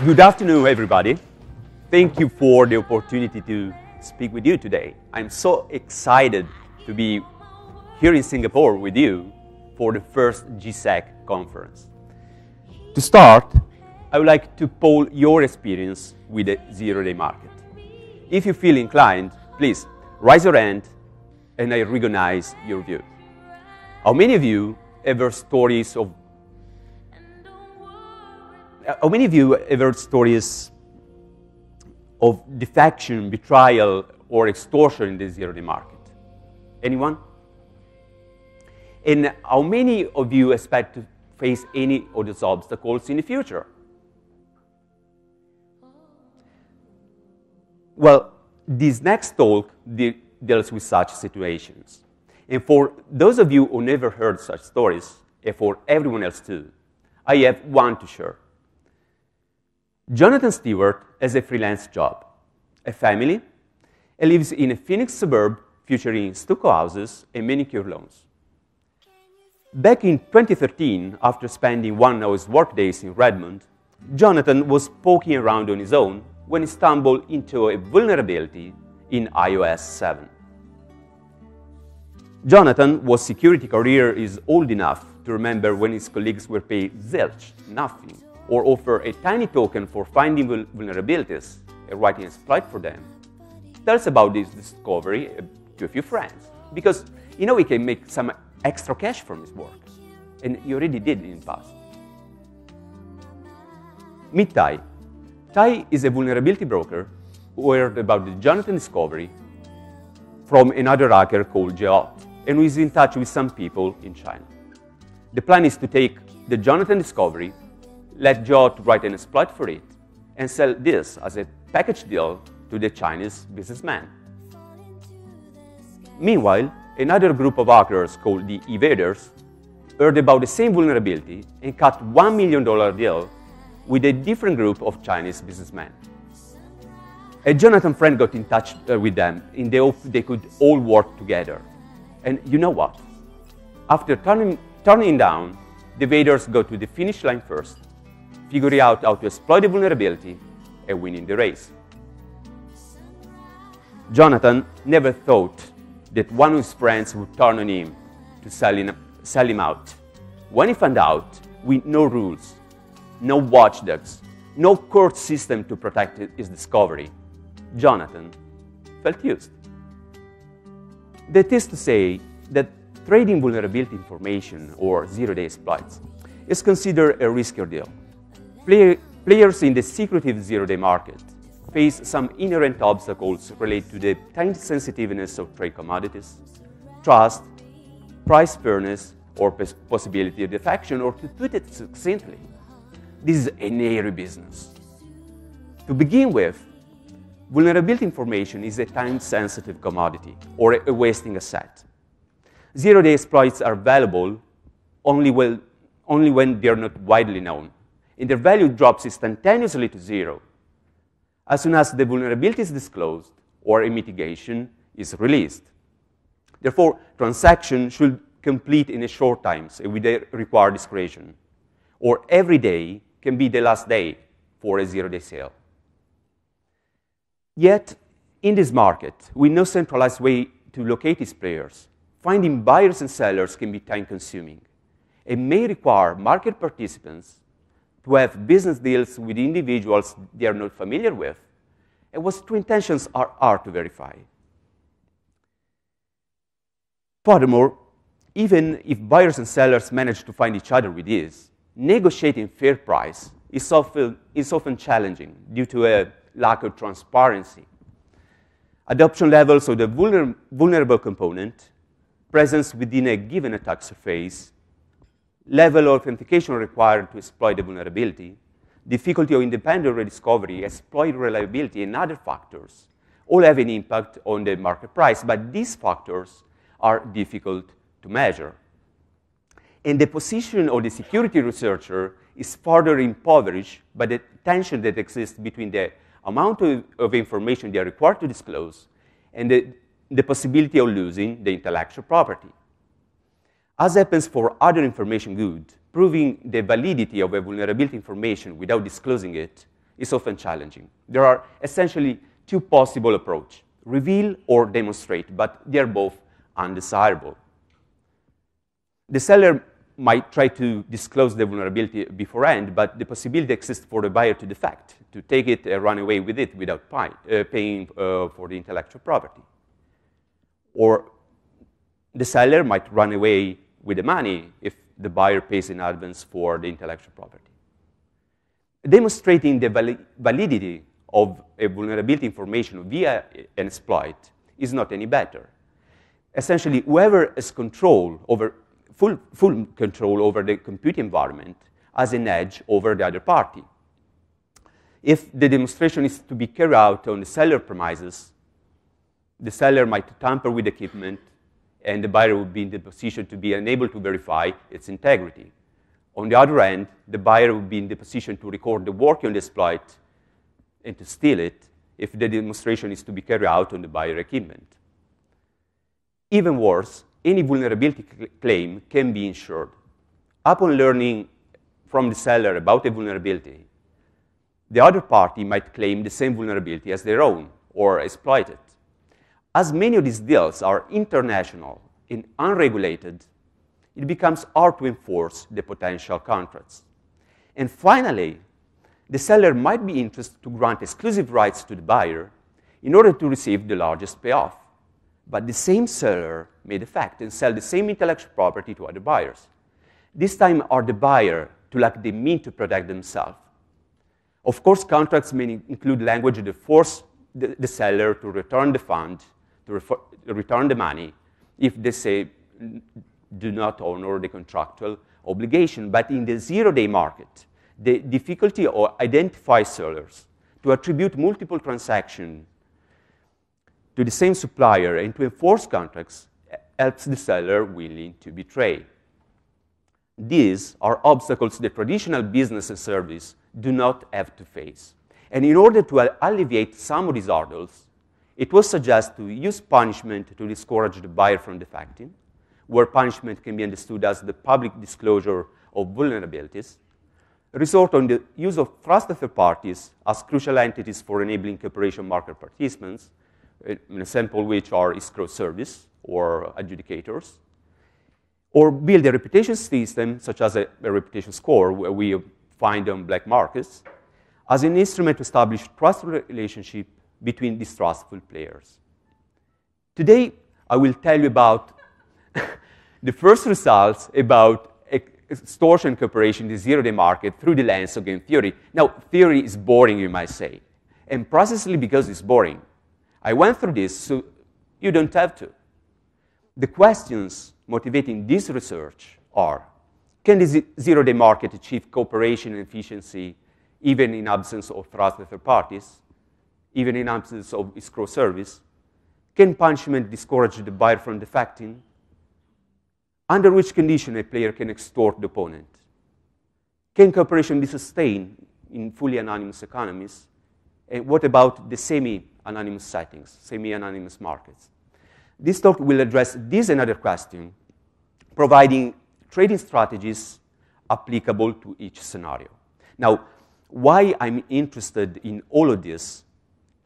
Good afternoon, everybody. Thank you for the opportunity to speak with you today. I'm so excited to be here in Singapore with you for the first GSEC conference. To start, I would like to poll your experience with the zero-day market. If you feel inclined, please raise your hand and I recognize your view. How many of you ever heard stories of defection, betrayal, or extortion in the zero-day market? Anyone? And how many of you expect to face any of those obstacles in the future? Well, this next talk deals with such situations. And for those of you who never heard such stories, and for everyone else too, I have one to share. Jonathan Stewart has a freelance job, a family, and lives in a Phoenix suburb featuring stucco houses and manicure lawns. Back in 2013, after spending one of his workdays in Redmond, Jonathan was poking around on his own when he stumbled into a vulnerability in iOS 7. Jonathan's security career is old enough to remember when his colleagues were paid zilch, nothing, or offer a tiny token for finding vulnerabilities and writing an exploit for them. Tells about this discovery to a few friends, because he can make some extra cash from his work, and he already did in the past. Meet Ty. Ty is a vulnerability broker who heard about the Jonathan discovery from another hacker called Geot, and who is in touch with some people in China. The plan is to take the Jonathan discovery, let Geot write an exploit for it, and sell this as a package deal to the Chinese businessman. Meanwhile, another group of hackers called the Evaders heard about the same vulnerability and cut $1 million deal with a different group of Chinese businessmen. A Jonathan friend got in touch with them in the hope they could all work together. And you know what? After turning down, the Evaders go to the finish line first, figuring out how to exploit the vulnerability and winning the race. Jonathan never thought that one of his friends would turn on him to sell him out. When he found out, with no rules, no watchdogs, no court system to protect his discovery, Jonathan felt used. That is to say that trading vulnerability information, or zero-day exploits, is considered a riskier deal. Players in the secretive zero-day market face some inherent obstacles related to the time-sensitiveness of trade commodities, trust, price fairness, or possibility of defection, or to put it succinctly, this is an hairy business. To begin with, vulnerability information is a time-sensitive commodity, or a wasting asset. Zero-day exploits are valuable only when they are not widely known, and their value drops instantaneously to zero as soon as the vulnerability is disclosed or a mitigation is released. Therefore, transactions should complete in a short time with the required discretion, or every day can be the last day for a zero-day sale. Yet, in this market, with no centralized way to locate its players, finding buyers and sellers can be time-consuming and may require market participants to have business deals with individuals they are not familiar with, and whose true intentions are hard to verify. Furthermore, even if buyers and sellers manage to find each other with ease, negotiating fair price is often challenging due to a lack of transparency. Adoption levels of the vulnerable component, presence within a given attack surface, level of authentication required to exploit the vulnerability, difficulty of independent rediscovery, exploit reliability, and other factors all have an impact on the market price, but these factors are difficult to measure. And the position of the security researcher is further impoverished by the tension that exists between the amount of information they are required to disclose and the possibility of losing the intellectual property. As happens for other information goods, proving the validity of a vulnerability information without disclosing it is often challenging. There are essentially two possible approaches, reveal or demonstrate, but they are both undesirable. The seller might try to disclose the vulnerability beforehand, but the possibility exists for the buyer to defect, to take it and run away with it without paying for the intellectual property. Or the seller might run away with the money if the buyer pays in advance for the intellectual property. Demonstrating the validity of a vulnerability information via an exploit is not any better. Essentially, whoever has control over full control over the compute environment has an edge over the other party. If the demonstration is to be carried out on the seller premises, the seller might tamper with equipment, and the buyer would be in the position to be unable to verify its integrity. On the other end, the buyer would be in the position to record the work on the exploit and to steal it if the demonstration is to be carried out on the buyer equipment. Even worse, any vulnerability claim can be insured. Upon learning from the seller about a vulnerability, the other party might claim the same vulnerability as their own or exploit it. As many of these deals are international and unregulated, it becomes hard to enforce the potential contracts. And finally, the seller might be interested to grant exclusive rights to the buyer in order to receive the largest payoff. But the same seller may defect and sell the same intellectual property to other buyers. This time are the buyer to lack the means to protect themselves. Of course, contracts may include language that force the seller to return the fund, to return the money, if they say do not honor the contractual obligation. But in the zero-day market, the difficulty of identifying sellers to attribute multiple transactions to the same supplier and to enforce contracts helps the seller willing to betray. These are obstacles that traditional business and service do not have to face. And in order to alleviate some of these hurdles, it was suggested to use punishment to discourage the buyer from defecting, where punishment can be understood as the public disclosure of vulnerabilities, resort on the use of trusted third parties as crucial entities for enabling cooperation market participants, an example which are escrow service or adjudicators, or build a reputation system, such as a reputation score, where we find on black markets, as an instrument to establish trustful relationship between distrustful players. Today, I will tell you about the first results about extortion cooperation in the zero-day market through the lens of game theory. Now, theory is boring, you might say, and precisely because it's boring. I went through this, so you don't have to. The questions motivating this research are, can the zero-day market achieve cooperation and efficiency even in absence of trusted third parties, even in absence of escrow service? Can punishment discourage the buyer from defecting? Under which condition a player can extort the opponent? Can cooperation be sustained in fully anonymous economies? And what about the semi-anonymous settings, semi-anonymous markets? This talk will address this and other questions, providing trading strategies applicable to each scenario. Now, why I'm interested in all of this,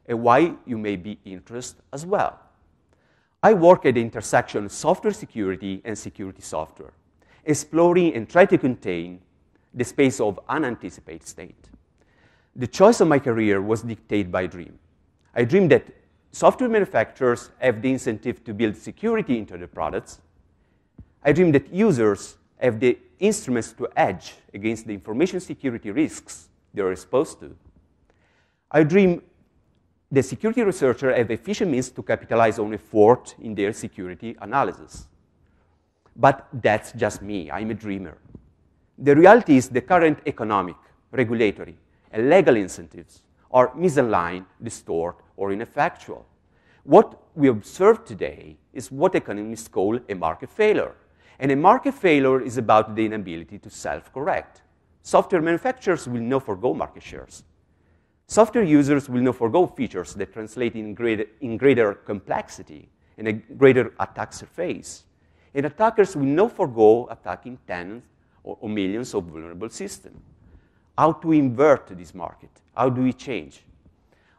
and why you may be interested as well. I work at the intersection of software security and security software, exploring and trying to contain the space of unanticipated state. The choice of my career was dictated by a dream. I dreamed that software manufacturers have the incentive to build security into their products. I dreamed that users have the instruments to hedge against the information security risks they are exposed to. I dreamed the security researchers have efficient means to capitalize on effort in their security analysis. But that's just me. I'm a dreamer. The reality is the current economic, regulatory, and legal incentives are misaligned, distorted, or ineffectual. What we observe today is what economists call a market failure. And a market failure is about the inability to self-correct. Software manufacturers will not forgo market shares. Software users will not forgo features that translate in greater complexity and a greater attack surface. And attackers will not forgo attacking tens or millions of vulnerable systems. how to invert this market, how do we change.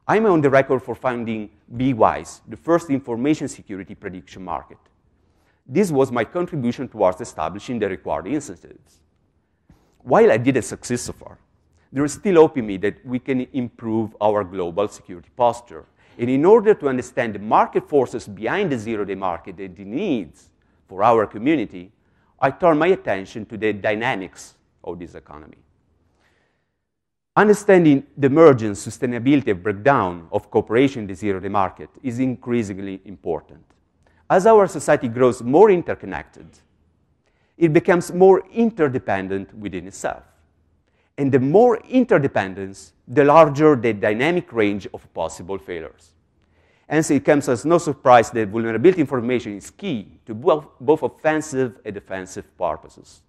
I'm on the record for founding BWise, the first information security prediction market. This was my contribution towards establishing the required incentives. While I didn't succeed so far, there is still hope in me that we can improve our global security posture. And in order to understand the market forces behind the zero-day market and the needs for our community, I turn my attention to the dynamics of this economy. Understanding the emergence, sustainability, and breakdown of cooperation in the zero-day market is increasingly important. As our society grows more interconnected, it becomes more interdependent within itself. And the more interdependence, the larger the dynamic range of possible failures. Hence, it comes as no surprise that vulnerability information is key to both offensive and defensive purposes.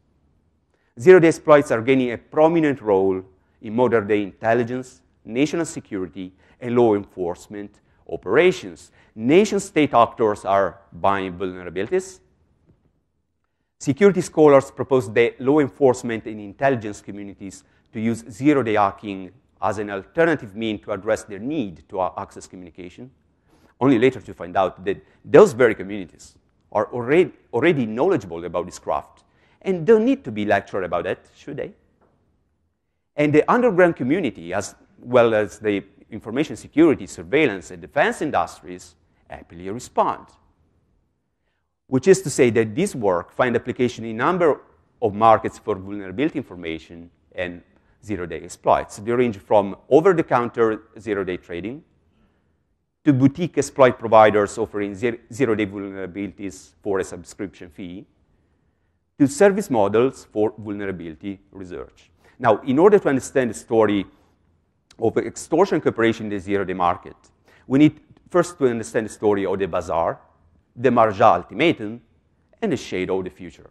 Zero-day exploits are gaining a prominent role in modern-day intelligence, national security, and law enforcement operations. Nation-state actors are buying vulnerabilities. Security scholars propose that law enforcement and intelligence communities to use zero-day hacking as an alternative means to address their need to access communication, only later to find out that those very communities are already knowledgeable about this craft and don't need to be lectured about it, should they? And the underground community, as well as the information security, surveillance, and defense industries, happily respond. Which is to say that this work finds application in a number of markets for vulnerability information and zero-day exploits. They range from over-the-counter zero-day trading to boutique exploit providers offering zero-day vulnerabilities for a subscription fee to service models for vulnerability research. Now, in order to understand the story of extortion cooperation in the zero-day market, we need first to understand the story of the bazaar, the marja ultimatum, and the shadow of the future.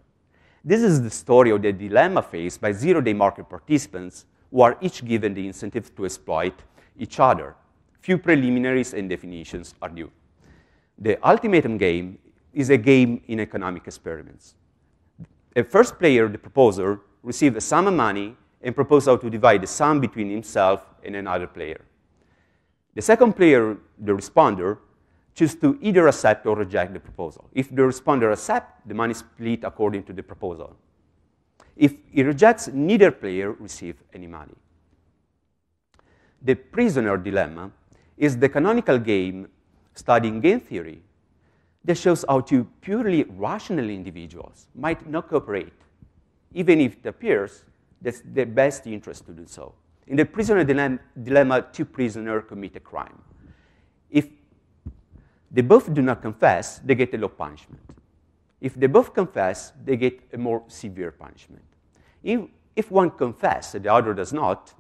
This is the story of the dilemma faced by zero-day market participants who are each given the incentive to exploit each other. Few preliminaries and definitions are due. The ultimatum game is a game in economic experiments. A first player, the proposer, receives a sum of money and proposes how to divide the sum between himself and another player. The second player, the responder, chooses to either accept or reject the proposal. If the responder accepts, the money is split according to the proposal. If he rejects, neither player receives any money. The prisoner dilemma is the canonical game studying game theory that shows how two purely rational individuals might not cooperate, even if it appears that's their best interest to do so. In the prisoner dilemma, two prisoners commit a crime. If they both do not confess, they get a low punishment. If they both confess, they get a more severe punishment. If one confesses and the other does not,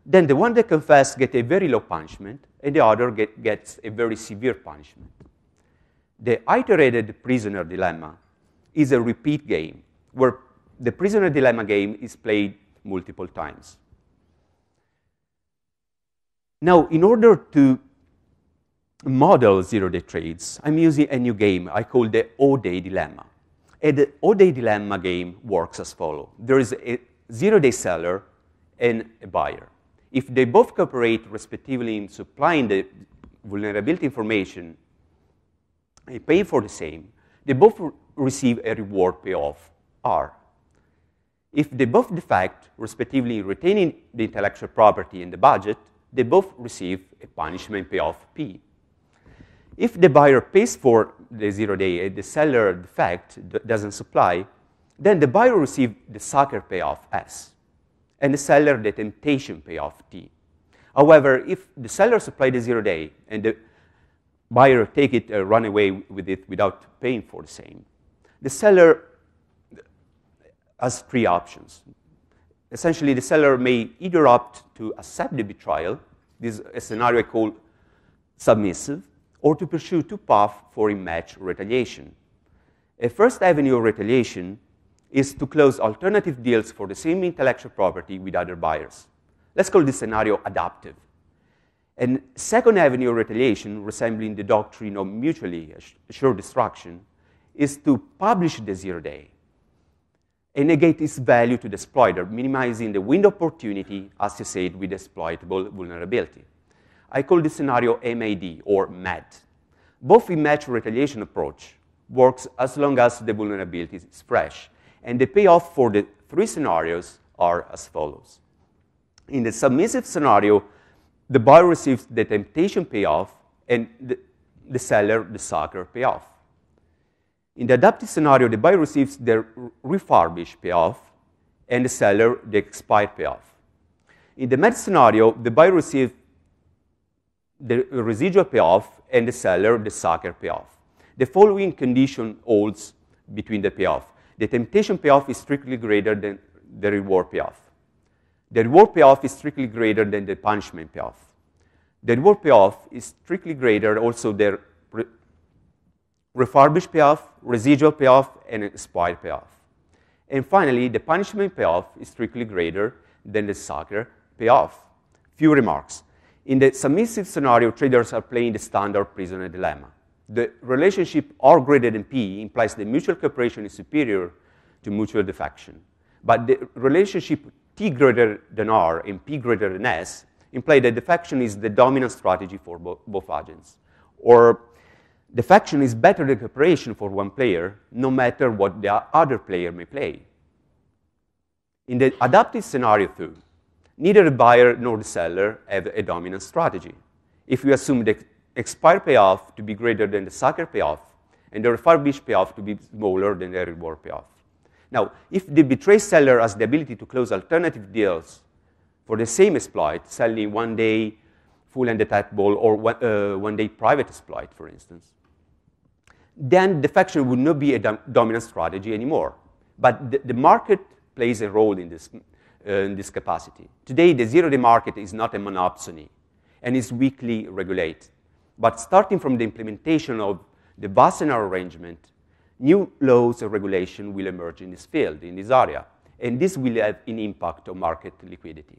then the one that confesses gets a very low punishment, and the other gets a very severe punishment. The iterated prisoner dilemma is a repeat game, where the prisoner dilemma game is played multiple times. Now, in order to model zero-day trades, I'm using a new game I call the O-day dilemma. And the O-day dilemma game works as follows. There is a zero-day seller and a buyer. If they both cooperate respectively in supplying the vulnerability information and pay for the same, they both receive a reward payoff, R. If they both defect, respectively retaining the intellectual property and the budget, they both receive a punishment payoff, P. If the buyer pays for the zero-day and the seller defect doesn't supply, then the buyer receives the sucker payoff, S, and the seller the temptation payoff, T. However, if the seller supplies the zero-day and the buyer take it run away with it without paying for the same, the seller has three options. Essentially, the seller may either opt to accept the betrayal, this is a scenario I call submissive, or to pursue two paths for in-match retaliation. A first avenue of retaliation is to close alternative deals for the same intellectual property with other buyers. Let's call this scenario adaptive. And second avenue of retaliation, resembling the doctrine of mutually assured destruction, is to publish the zero-day and negate its value to the exploiter, minimizing the window opportunity associated with exploitable vulnerability. I call this scenario MAD, or MAD. Both immatch retaliation approach works as long as the vulnerability is fresh, and the payoff for the three scenarios are as follows. In the submissive scenario, the buyer receives the temptation payoff and the seller the sucker payoff. In the adaptive scenario, the buyer receives the refurbished payoff and the seller the expired payoff. In the MAD scenario, the buyer receives the residual payoff and the seller the sucker payoff. The following condition holds between the payoff. The temptation payoff is strictly greater than the reward payoff. The reward payoff is strictly greater than the punishment payoff. The reward payoff is strictly greater also the refurbished payoff, residual payoff, and expired payoff. And finally, the punishment payoff is strictly greater than the sucker payoff. Few remarks. In the submissive scenario, traders are playing the standard prisoner dilemma. The relationship R greater than P implies that mutual cooperation is superior to mutual defection. But the relationship T greater than R and P greater than S imply that defection is the dominant strategy for both agents. Or defection is better than cooperation for one player, no matter what the other player may play. In the adaptive scenario, too, neither the buyer nor the seller have a dominant strategy. If we assume the expired payoff to be greater than the sucker payoff and the refurbished payoff to be smaller than the reward payoff. Now, if the betrayed seller has the ability to close alternative deals for the same exploit, selling one-day full undetectable or one-day private exploit, for instance, then defection would not be a dominant strategy anymore. But the market plays a role in this capacity. Today, the zero-day market is not a monopsony and is weakly regulated. But starting from the implementation of the Wassenaar arrangement, new laws and regulation will emerge in this field, in this area, and this will have an impact on market liquidity.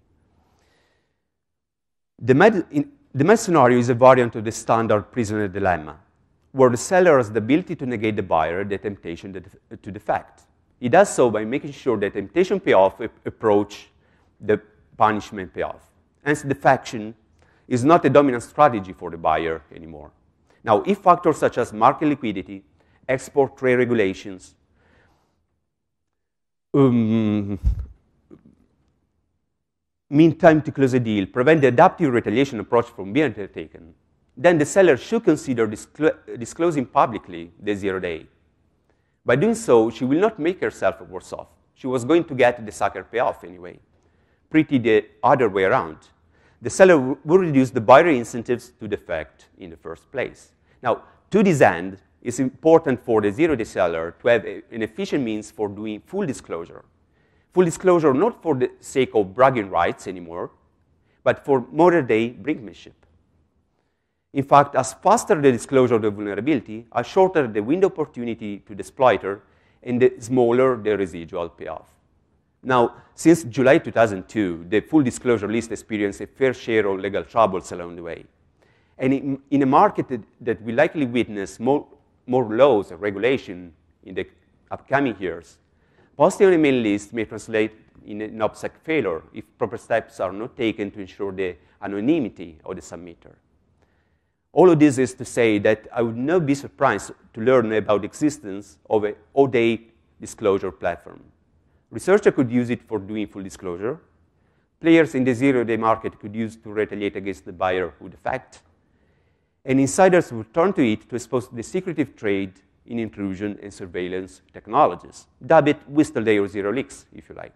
The MAD scenario is a variant of the standard prisoner dilemma, where the seller has the ability to negate the buyer the temptation to defect. He does so by making sure that temptation payoff approach the punishment payoff. Hence, defection is not a dominant strategy for the buyer anymore. Now, if factors such as market liquidity, export trade regulations, mean time to close a deal, prevent the adaptive retaliation approach from being undertaken, then the seller should consider disclosing publicly the zero-day. By doing so, she will not make herself worse off. She was going to get the sucker payoff anyway. Pretty the other way around. The seller will reduce the buyer incentives to defect in the first place. Now, to this end, it's important for the zero-day seller to have an efficient means for doing full disclosure. Full disclosure not for the sake of bragging rights anymore, but for modern-day brinkmanship. In fact, as faster the disclosure of the vulnerability, as shorter the window opportunity to the exploiter, and the smaller the residual payoff. Now, since July 2002, the full disclosure list experienced a fair share of legal troubles along the way. And in a market that will likely witness more laws and regulation in the upcoming years, posting on a mail list may translate in an OPSEC failure if proper steps are not taken to ensure the anonymity of the submitter. All of this is to say that I would not be surprised to learn about the existence of an all-day disclosure platform. Researchers could use it for doing full disclosure. Players in the zero-day market could use it to retaliate against the buyer who defect. And insiders would turn to it to expose the secretive trade in intrusion and surveillance technologies. Dub it Whistle Day or Zero Leaks, if you like.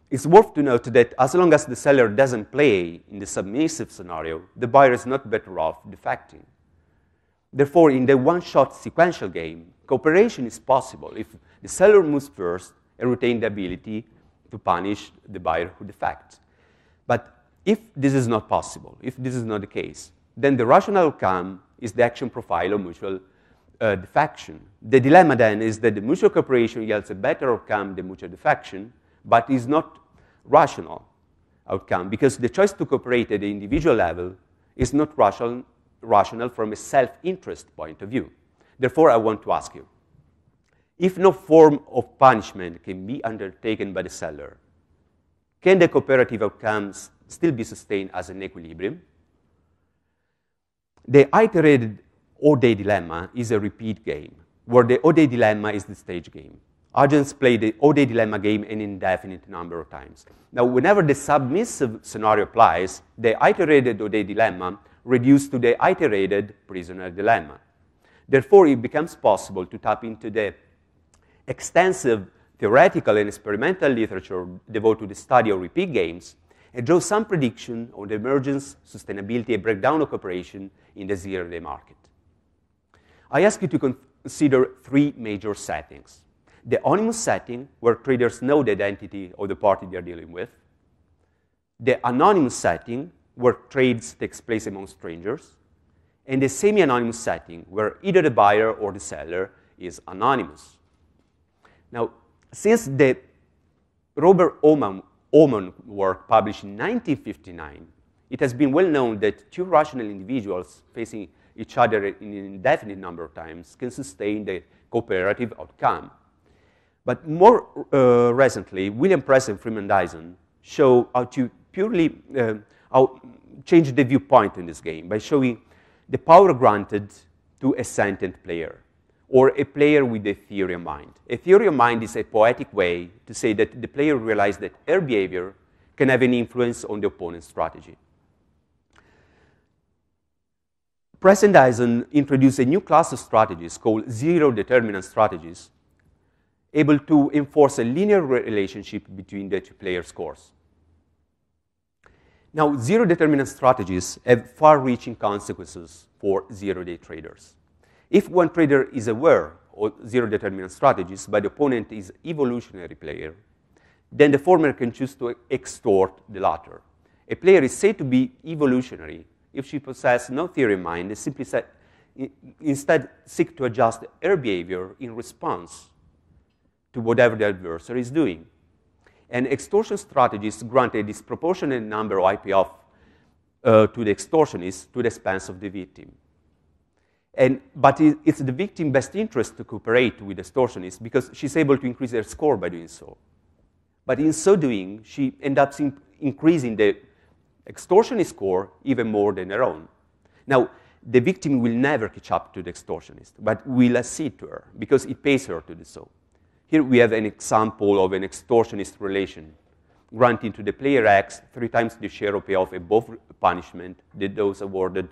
It's worth to note that as long as the seller doesn't play in the submissive scenario, the buyer is not better off defecting. Therefore, in the one-shot sequential game, cooperation is possible if the seller moves first and retains the ability to punish the buyer who defects. But if this is not possible, if this is not the case, then the rational outcome is the action profile of mutual defection. The dilemma then is that the mutual cooperation yields a better outcome than mutual defection, but is not rational outcome because the choice to cooperate at the individual level is not rational from a self-interest point of view. Therefore, I want to ask you, If no form of punishment can be undertaken by the seller, can the cooperative outcomes still be sustained as an equilibrium? The iterated O-Day dilemma is a repeat game, where the O-Day dilemma is the stage game. Agents play the O-Day dilemma game an indefinite number of times. Now, whenever the submissive scenario applies, the iterated O-Day dilemma reduced to the iterated prisoner dilemma. Therefore, it becomes possible to tap into the extensive theoretical and experimental literature devoted to the study of repeat games and draw some prediction on the emergence, sustainability, and breakdown of cooperation in the zero-day market. I ask you to consider three major settings. The onymous setting, where traders know the identity of the party they are dealing with. The anonymous setting, where trades takes place among strangers. And the semi-anonymous setting, where either the buyer or the seller is anonymous. Now, since the Robert Oman work published in 1959, it has been well known that two rational individuals facing each other in an indefinite number of times can sustain the cooperative outcome. But more recently, William Press and Freeman Dyson show how to purely change the viewpoint in this game by showing the power granted to a sentient player, or a player with a theory of mind. A theory of mind is a poetic way to say that the player realizes that her behavior can have an influence on the opponent's strategy. Press and Dyson introduced a new class of strategies called zero-determinant strategies, able to enforce a linear relationship between the two player scores. Now, zero-determinant strategies have far-reaching consequences for zero-day traders. If one trader is aware of zero-determinant strategies, but the opponent is an evolutionary player, then the former can choose to extort the latter. A player is said to be evolutionary if she possesses no theory of mind and simply instead seek to adjust her behavior in response to whatever the adversary is doing. And extortion strategies grant a disproportionate number of IPF to the extortionist to the expense of the victim. But it's the victim's best interest to cooperate with the extortionist because she's able to increase her score by doing so. But in so doing, she ends up increasing the extortionist score even more than her own. Now, the victim will never catch up to the extortionist, but will accede to her because it pays her to do so. Here we have an example of an extortionist relation, granting to the player X 3 times the share of payoff above punishment than those awarded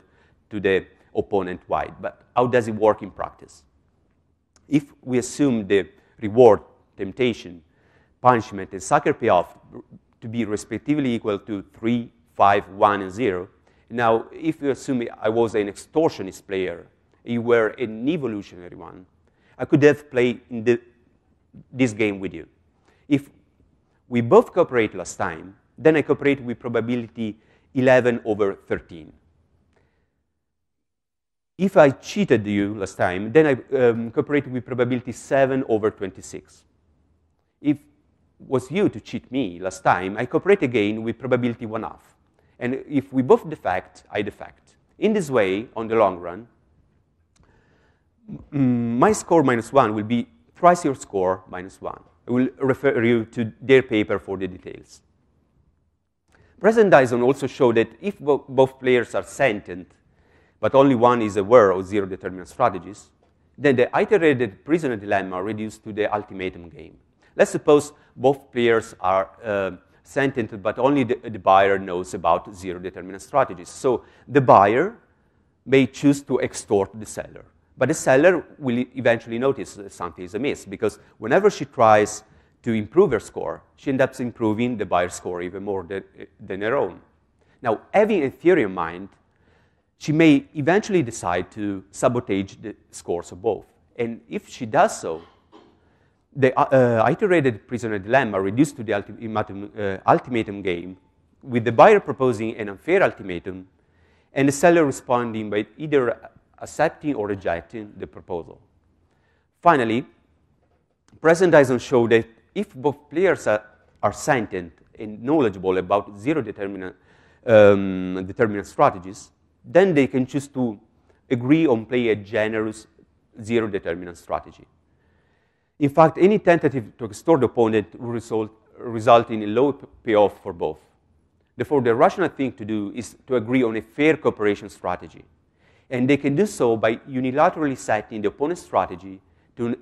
to the opponent Y. But how does it work in practice? If we assume the reward, temptation, punishment, and sucker payoff to be respectively equal to 3, 5, 1, and 0, now if we assume I was an extortionist player, you were an evolutionary one, I could have played in this game with you. If we both cooperate last time, then I cooperate with probability 11 over 13. If I cheated you last time, then I cooperate with probability 7 over 26. If it was you to cheat me last time, I cooperate again with probability 1/2. And if we both defect, I defect. In this way, on the long run, my score -1 will be twice your score -1. I will refer you to their paper for the details. Press and Dyson also show that if both players are sentient, but only one is aware of zero-determinant strategies, then the iterated prisoner dilemma reduced to the ultimatum game. Let's suppose both players are sentient, but only the buyer knows about zero-determinant strategies. So the buyer may choose to extort the seller. But the seller will eventually notice that something is amiss, because whenever she tries to improve her score, she ends up improving the buyer's score even more than her own. Now, having a theory in mind, she may eventually decide to sabotage the scores of both. And if she does so, the iterated prisoner dilemma reduced to the ultimatum game, with the buyer proposing an unfair ultimatum, and the seller responding by either accepting or rejecting the proposal. Finally, Press and Dyson show that if both players are sentient and knowledgeable about zero-determinant strategies, then they can choose to agree on play a generous zero-determinant strategy. In fact, any tentative to extort the opponent will result in a low payoff for both. Therefore, the rational thing to do is to agree on a fair cooperation strategy. And they can do so by unilaterally setting the opponent's strategy to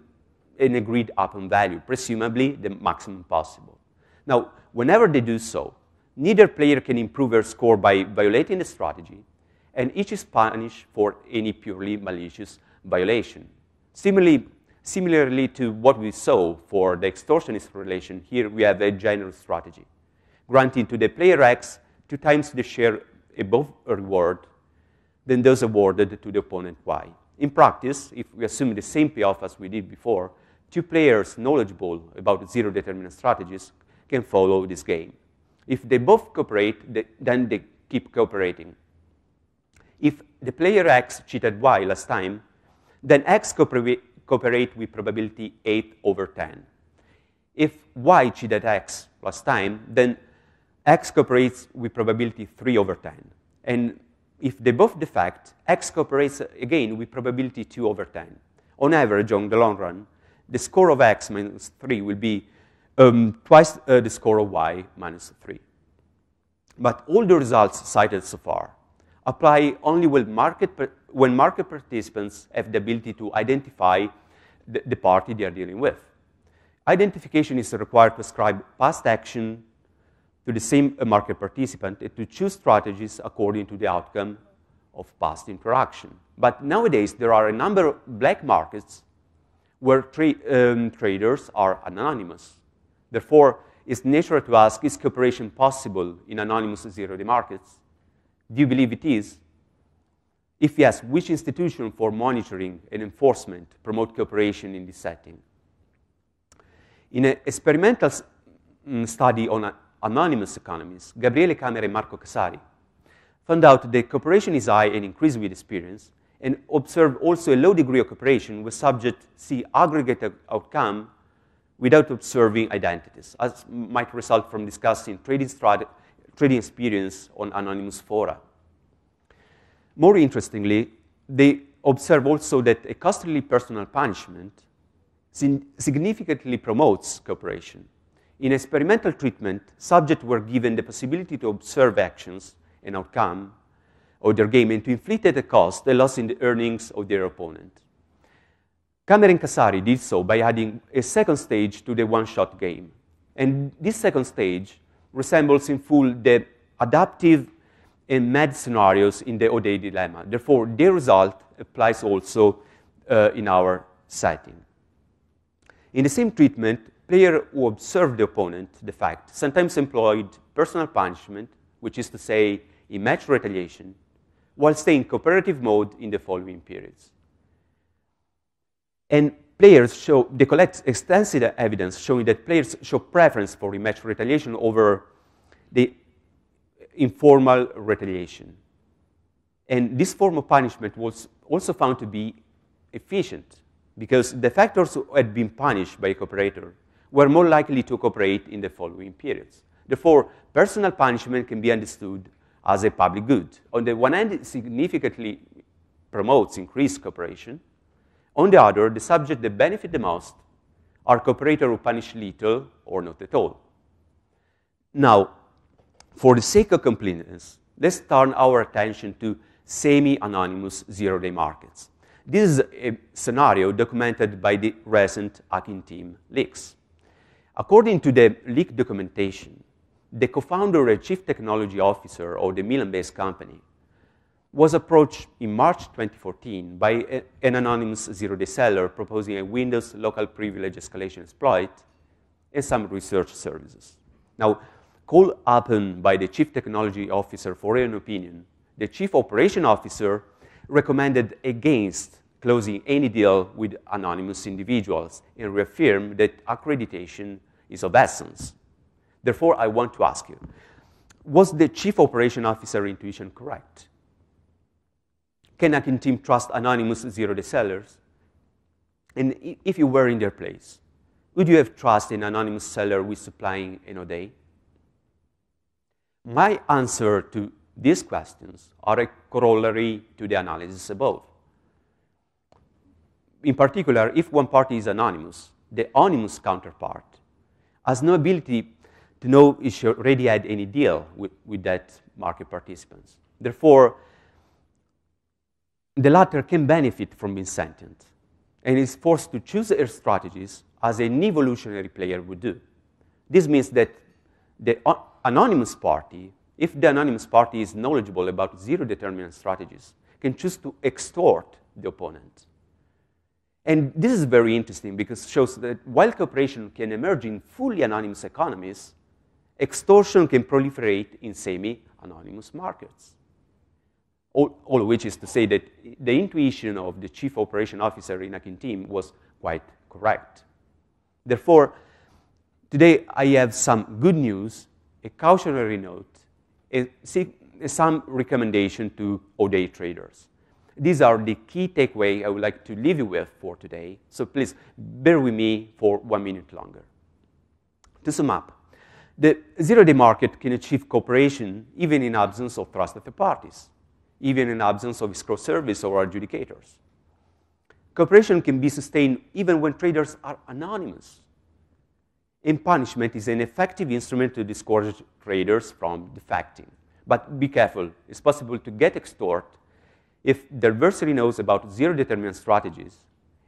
an agreed upon value, presumably the maximum possible. Now, whenever they do so, neither player can improve their score by violating the strategy, and each is punished for any purely malicious violation. Similarly to what we saw for the extortionist relation, here we have a general strategy, granting to the player X 2 times the share above a reward than those awarded to the opponent Y. In practice, if we assume the same payoff as we did before, 2 players knowledgeable about zero determinant strategies can follow this game. If they both cooperate, then they keep cooperating. If the player X cheated Y last time, then X cooperate with probability 8/10. If Y cheated X last time, then X cooperates with probability 3/10. And if they both defect, X cooperates again with probability 2/10. On average, on the long run, the score of X minus 3 will be twice the score of Y minus 3. But all the results cited so far apply only when market participants have the ability to identify the party they are dealing with. Identification is required to ascribe past action to the same market participant and to choose strategies according to the outcome of past interaction. But nowadays, there are a number of black markets where traders are anonymous. Therefore, it's natural to ask, is cooperation possible in anonymous zero-day markets? Do you believe it is? If yes, which institution for monitoring and enforcement promote cooperation in this setting? In an experimental study on anonymous economies, Gabriele Camera and Marco Casari found out that cooperation is high and increasing with experience, and observed also a low degree of cooperation where subjects see aggregate outcome without observing identities, as might result from discussing trading experience on anonymous fora. More interestingly, they observe also that a costly personal punishment significantly promotes cooperation. In experimental treatment, subjects were given the possibility to observe actions and outcome of their game and to inflict at a cost a loss in the earnings of their opponent. Camera and Casari did so by adding a second stage to the one-shot game. And this second stage resembles in full the adaptive and mad scenarios in the O'Day dilemma. Therefore, their result applies also in our setting. In the same treatment, players who observed the opponent, the fact, sometimes employed personal punishment, which is to say, immatch retaliation, while staying in cooperative mode in the following periods. And they collect extensive evidence showing that players show preference for immatch retaliation over the informal retaliation. And this form of punishment was also found to be efficient because the defectors who had been punished by a cooperator were more likely to cooperate in the following periods. Therefore, personal punishment can be understood as a public good. On the one hand, it significantly promotes increased cooperation. On the other, the subjects that benefit the most are cooperators who punish little or not at all. Now, for the sake of completeness, let's turn our attention to semi-anonymous zero-day markets. This is a scenario documented by the recent Hacking Team leaks. According to the leak documentation, the co-founder and chief technology officer of the Milan-based company was approached in March 2014 by an anonymous zero-day seller proposing a Windows local privilege escalation exploit and some research services. Now, called upon by the chief technology officer for an opinion, the chief operation officer recommended against closing any deal with anonymous individuals and reaffirmed that accreditation is of essence. Therefore, I want to ask you, was the chief operation officer intuition correct? Can Hacking Team trust anonymous zero-day sellers? And if you were in their place, would you have trust in an anonymous seller with supplying an ODay? My answer to these questions are a corollary to the analysis above. In particular, if one party is anonymous, the onymous counterpart, has no ability to know if she already had any deal with that market participants. Therefore, the latter can benefit from being sentient and is forced to choose her strategies as an evolutionary player would do. This means that the anonymous party, if the anonymous party is knowledgeable about zero-determinant strategies, can choose to extort the opponent. And this is very interesting because it shows that while cooperation can emerge in fully anonymous economies, extortion can proliferate in semi-anonymous markets. All of which is to say that the intuition of the chief operation officer in Hacking Team was quite correct. Therefore, today I have some good news, a cautionary note, and some recommendation to all-day traders. These are the key takeaways I would like to leave you with for today, so please bear with me for 1 minute longer. To sum up, the zero-day market can achieve cooperation even in absence of trusted third parties, even in absence of escrow service or adjudicators. Cooperation can be sustained even when traders are anonymous. And punishment is an effective instrument to discourage traders from defecting. But be careful, it's possible to get extort if the adversary knows about zero-determinant strategies,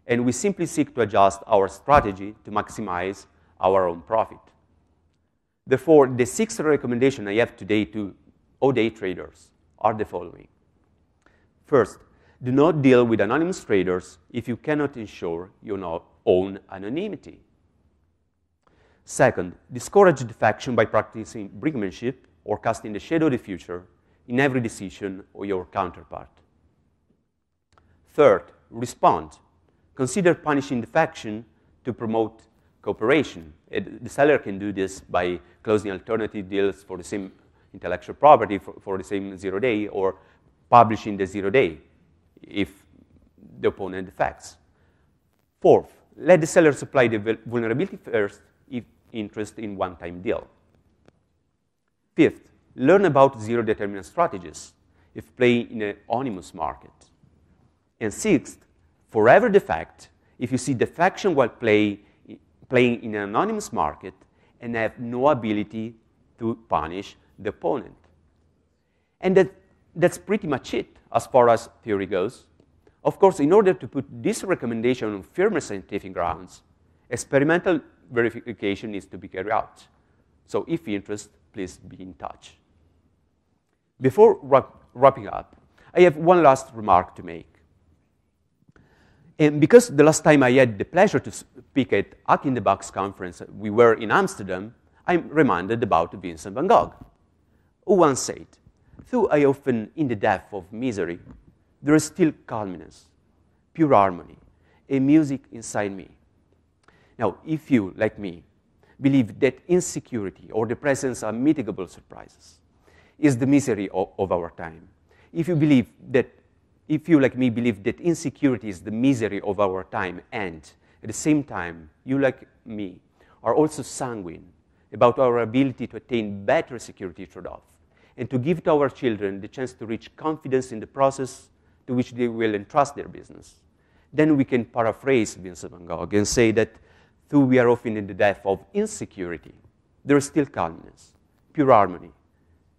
and we simply seek to adjust our strategy to maximize our own profit. Therefore, the 6 recommendations I have today to all-day traders are the following. First, do not deal with anonymous traders if you cannot ensure your own anonymity. Second, discourage defection by practicing brinkmanship or casting the shadow of the future in every decision of your counterpart. Third, respond. Consider punishing defection to promote cooperation. The seller can do this by closing alternative deals for the same intellectual property for the same 0 day, or publishing the 0 day if the opponent defects. Fourth, let the seller supply the vulnerability first if interest in one-time deal. Fifth, learn about zero-determinant strategies if playing in an onymous market. And sixth, forever defect if you see defection while playing in an anonymous market and have no ability to punish the opponent. And that's pretty much it as far as theory goes. Of course, in order to put this recommendation on firmer scientific grounds, experimental verification needs to be carried out. So if interested, please be in touch. Before wrapping up, I have one last remark to make. And because the last time I had the pleasure to speak at Hack in the Box conference, we were in Amsterdam, I'm reminded about Vincent van Gogh, who once said, "Though I often in the depth of misery, there is still calmness, pure harmony, a music inside me." Now, if you, like me, believe that insecurity or the presence of unmitigable surprises is the misery of our time, if you, like me, believe that insecurity is the misery of our time, and at the same time, you, like me, are also sanguine about our ability to attain better security trade-off and to give to our children the chance to reach confidence in the process to which they will entrust their business, then we can paraphrase Vincent van Gogh and say that though we are often in the depth of insecurity, there is still calmness, pure harmony,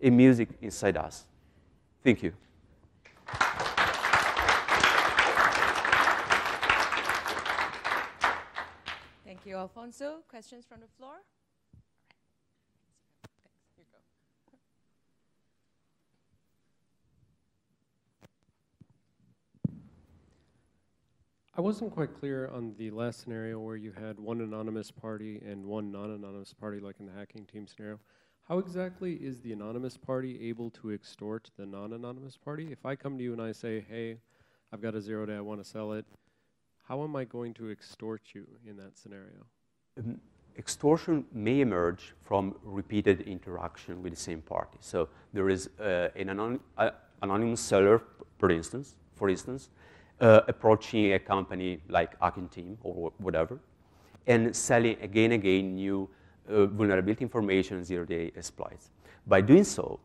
a music inside us. Thank you. Thank you, Alfonso. Questions from the floor? Here you go. I wasn't quite clear on the last scenario where you had one anonymous party and one non-anonymous party, like in the hacking team scenario. How exactly is the anonymous party able to extort the non-anonymous party? If I come to you and I say, hey, I've got a 0 day, I want to sell it, how am I going to extort you in that scenario? Extortion may emerge from repeated interaction with the same party. So there is an anonymous seller, for instance, approaching a company like Hacking Team or whatever, and selling again and again new vulnerability information, 0 day exploits. By doing so,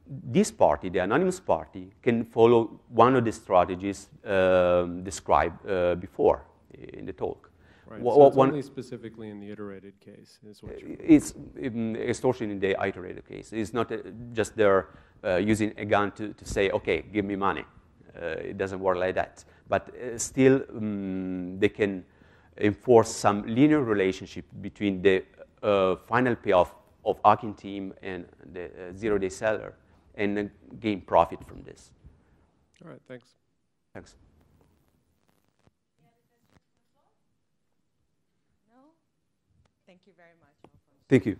this party, the anonymous party, can follow one of the strategies described before in the talk. Right. Wha- So wha- it's one- only specifically in the iterated case is what you're. It's extortion in the iterated case. It's not just they're using a gun to say, okay, give me money. It doesn't work like that. But still, they can enforce some linear relationship between the final payoff of hacking team and the zero-day seller and gain profit from this. All right, thanks. Thanks. No? Thank you very much, Alfonso. Thank you.